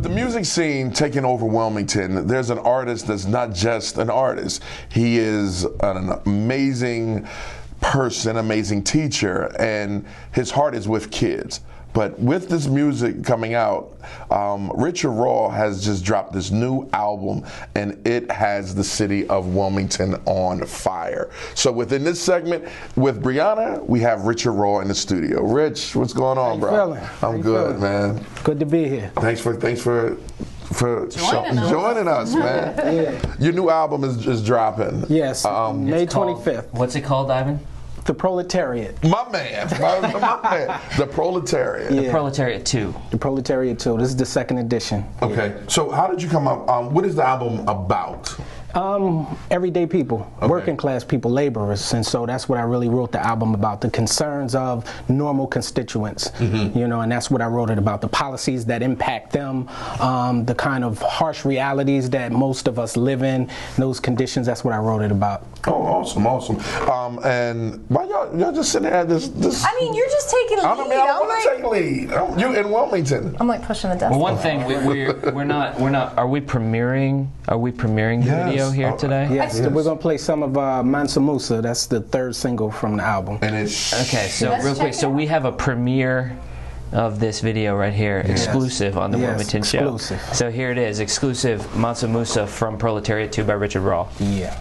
With the music scene taking over Wilmington, there's an artist that's not just an artist. He is an amazing person, amazing teacher, and his heart is with kids. But with this music coming out, Richard Raw has just dropped this new album, and it has the city of Wilmington on fire. So within this segment with Brianna, we have Richard Raw in the studio. Rich, what's going on, bro? How you feeling? I'm good, man. Good to be here. Thanks for joining us, man. Yeah. Your new album is dropping. Yes, May 25th. What's it called, Ivan? The Proletariat. My man, the Proletariat. Yeah. The Proletariat 2. The Proletariat 2. This is the second edition. Okay, so how did you come up? What is the album about? Everyday people, working class people, laborers, and so that's what I really wrote the album about, the concerns of normal constituents, you know, and that's what I wrote it about, the policies that impact them, the kind of harsh realities that most of us live in, those conditions, that's what I wrote it about. Oh, awesome, awesome. And why y'all just sitting there at this? I mean, you're just taking lead. I want to take lead. You in Wilmington. I'm like pushing the desk. Well, one thing, we're not, are we premiering the video here today? Yes, we're going to play some of Mansa Musa. That's the third single from the album. And it's okay, so real quick, so we have a premiere of this video right here, exclusive on the Wilmington Show. So here it is, exclusive Mansa Musa from Proletariat 2 by Richard Raw. Yeah.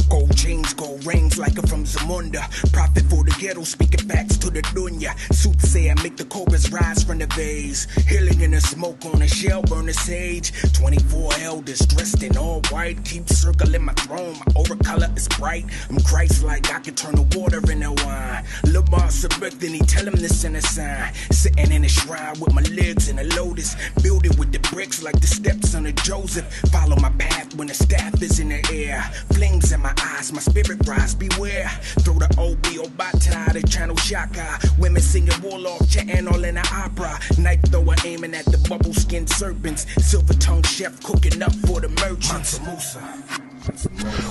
Gold chains, gold rings like I'm from Zamunda. Profit for the ghetto, speaking facts to the dunya. Soothsayer, make the cobras rise from the vase. Healing in the smoke on a shell, burn the sage. 24 elders dressed in all white. Keep circling my throne, my aura color is bright. I'm Christ-like, I can turn the water into wine. Lamar Sabek, then he tell him this in a sign. Sitting in a shrine with my legs in a lotus. Build it with the bricks like the steps on a Joseph. Follow my path when the staff is in the air. Flames in my eyes, my spirit rise, beware. Throw the OB Obata, the channel Shaka. Women singing warlock, chanting all in the opera. Knife thrower aiming at the bubble skinned serpents. Silver tongue chef cooking up for the merchants.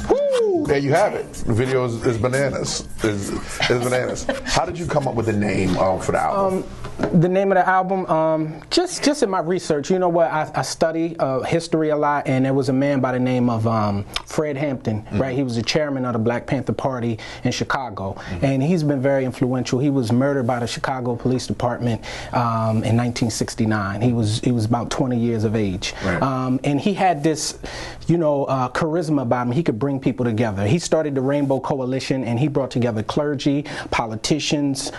Woo! There you have it. The video is bananas. Is bananas. How did you come up with the name for the album? The name of the album, just in my research, you know what, I study history a lot, and there was a man by the name of Fred Hampton, right? He was the chairman of the Black Panther Party in Chicago, and he's been very influential. He was murdered by the Chicago Police Department in 1969. He was about 20 years of age, and he had this, you know, charisma about him. He could bring people together. He started the Rainbow Coalition, and he brought together clergy, politicians,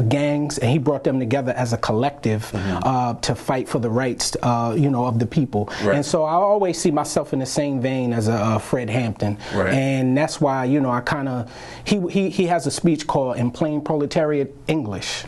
gangs, and he brought them together as a collective to fight for the rights, you know, of the people. And so I always see myself in the same vein as a Fred Hampton, and that's why, you know, I kind of he has a speech called "In Plain Proletariat English."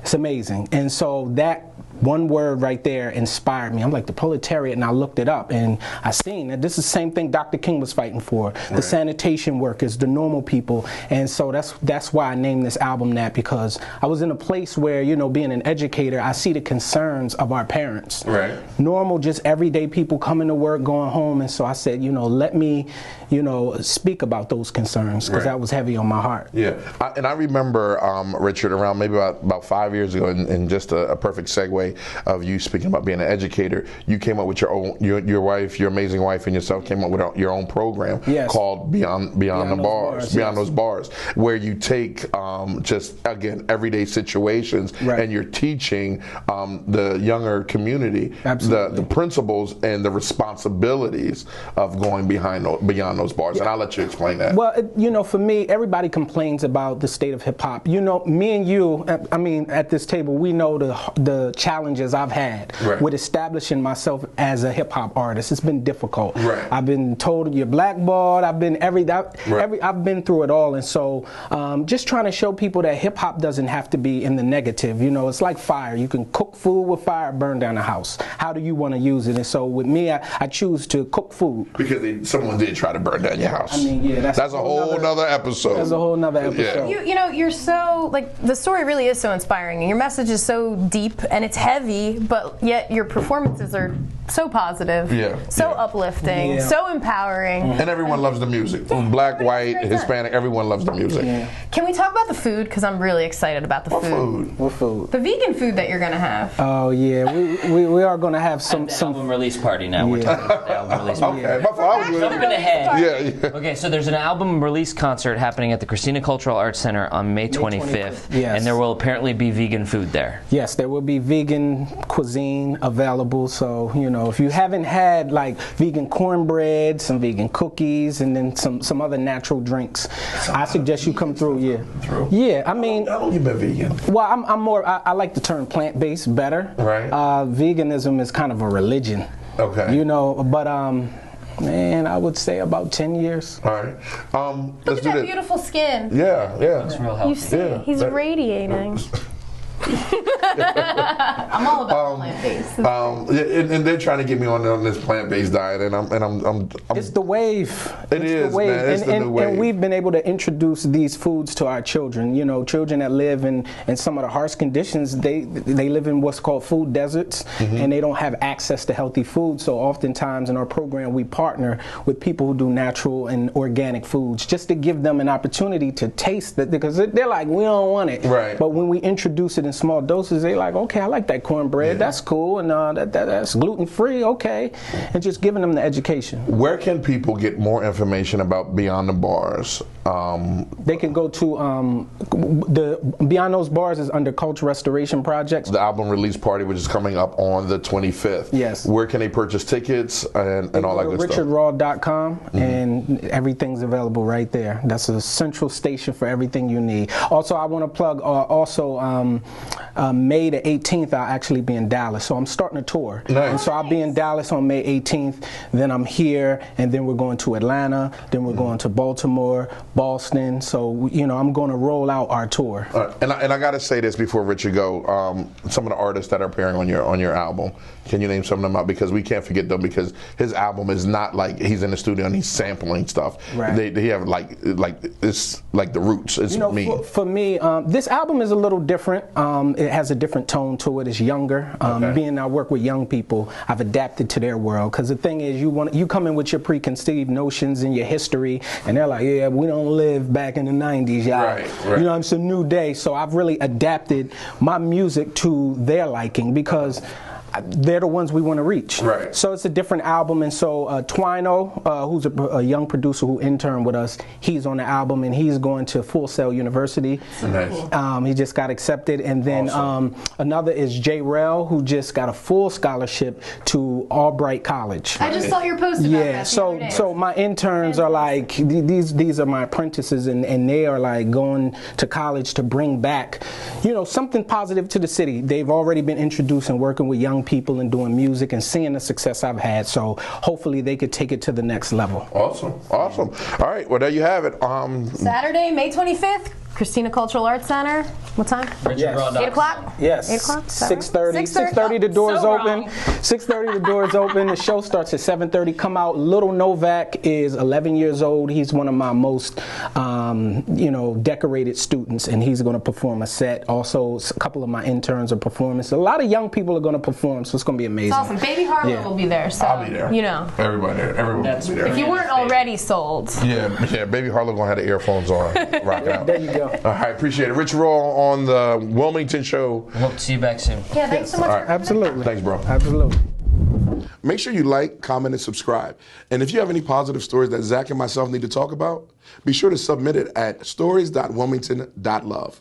It's amazing, and so that one word right there inspired me. I'm like, the proletariat, and I looked it up, and I seen that this is the same thing Dr. King was fighting for, the sanitation workers, the normal people, and so that's why I named this album that, because I was in a place where, you know, being an educator, I see the concerns of our parents. Normal, just everyday people coming to work, going home, and so I said, you know, let me, you know, speak about those concerns, because that was heavy on my heart. And I remember, Richard, around maybe about 5 years ago, and just a perfect segue of you speaking about being an educator, you came up with your own, your wife, your amazing wife, and yourself came up with your own program called Beyond Those Bars, where you take just, again, everyday situations, and you're teaching the younger community the principles and the responsibilities of going beyond those bars. And I'll let you explain that. Well, you know, for me, everybody complains about the state of hip hop. You know, me and you, I mean, at this table, we know the challenges I've had with establishing myself as a hip hop artist. It's been difficult. I've been told you're blackballed. I've been I've been through it all, and so just trying to show people that hip hop doesn't have to be in the negative. You know, it's like fire. You can cook food with fire, burn down a house. How do you want to use it? And so with me, I choose to cook food. Because someone did try to burn down your house. I mean, yeah, that's a whole nother episode. That's a whole nother episode. You know, you're so, like, the story really is so inspiring, and your message is so deep, and it's heavy, but yet your performances are So positive. Yeah. So uplifting. So empowering. And everyone loves the music. Black, white, Hispanic, everyone loves the music. Can we talk about the food? Because I'm really excited about the food. What food? The vegan food that you're going to have. Oh, yeah. We are going to have some album release party now. We're talking about the album release party. Okay. Jumping ahead. Yeah. Okay, so there's an album release concert happening at the Christina Cultural Arts Center on May 25th. Yes. And there will apparently be vegan food there. Yes, there will be vegan cuisine available. So, you know, if you haven't had like vegan cornbread, some vegan cookies, and then some other natural drinks, I suggest you come through. Yeah, I mean, How long you been vegan? well, I'm more. I like the term plant-based better. Right. Veganism is kind of a religion. Okay. You know, but man, I would say about 10 years. All right. Look Let's at do that this. beautiful skin. Yeah. It's real healthy. You see, Yeah, he's that- radiating. I'm all about plant-based. And they're trying to get me on this plant-based diet, and I'm It's the wave. It is, man. It's the new wave. And we've been able to introduce these foods to our children. You know, children that live in some of the harsh conditions, they live in what's called food deserts, and they don't have access to healthy food. So oftentimes in our program, we partner with people who do natural and organic foods just to give them an opportunity to taste it, because they're like, we don't want it. Right. But when we introduce it in small doses, they're like, okay, I like that cornbread. That's cool. And that's gluten-free. Okay. And just giving them the education. Where can people get more information about Beyond the Bars? They can go to the Beyond Those Bars is under Culture Restoration Projects. The album release party, which is coming up on the 25th. Yes. Where can they purchase tickets and all that good stuff? RichardRaw.com, and everything's available right there. That's a central station for everything you need. Also, I want to plug May the 18th, I'll actually be in Dallas. So I'm starting a tour. Nice. And so I'll be in Dallas on May 18th. Then I'm here, and then we're going to Atlanta. Then we're going to Baltimore, Boston. So, you know, I'm going to roll out our tour. And I got to say this before Richard go. Some of the artists that are appearing on your album, can you name some of them out? Because we can't forget them, because his album is not like he's in the studio and he's sampling stuff. Right. They have like it's like the roots. It's me. For me, this album is a little different. It has a different tone to it. It's younger. Being I work with young people, I've adapted to their world. Because the thing is, you come in with your preconceived notions and your history, and they're like, yeah, we don't live back in the 90s, y'all. Right. You know, it's a new day. So I've really adapted my music to their liking, because they're the ones we want to reach. Right. So it's a different album, and so Twino, who's a young producer who interned with us, he's on the album, and he's going to Full Sail University. Nice. He just got accepted, and then another is Jay Rell, who just got a full scholarship to Albright College. I just saw your post about that. Yeah, so my interns are like, these are my apprentices, and they are like going to college to bring back, you know, something positive to the city. They've already been introduced and working with young people and doing music and seeing the success I've had. So hopefully they could take it to the next level. Awesome. All right, well, there you have it. Saturday, May 25th, Christina Cultural Arts Center. What time? Yes. 8 o'clock? Yes. 8 o'clock? 6:30. 6:30 the doors open. 6:30 the doors open. The show starts at 7:30. Come out. Little Novak is 11 years old. He's one of my most, decorated students, and he's going to perform a set. Also, a couple of my interns are performing. So a lot of young people are going to perform, so it's going to be amazing. It's awesome. Baby Harlow will be there. So, I'll be there. You know. Everybody there. Everyone will be there. If you weren't already sold. Yeah, Baby Harlow gonna have the earphones on, rocking out. There you go. All right, appreciate it. Rich Raw on the Wilmington show. Hope to see you back soon. Yeah, thanks so much. All right. Absolutely. Thanks, bro. Absolutely. Make sure you like, comment, and subscribe. And if you have any positive stories that Zach and myself need to talk about, be sure to submit it at stories.wilmington.love.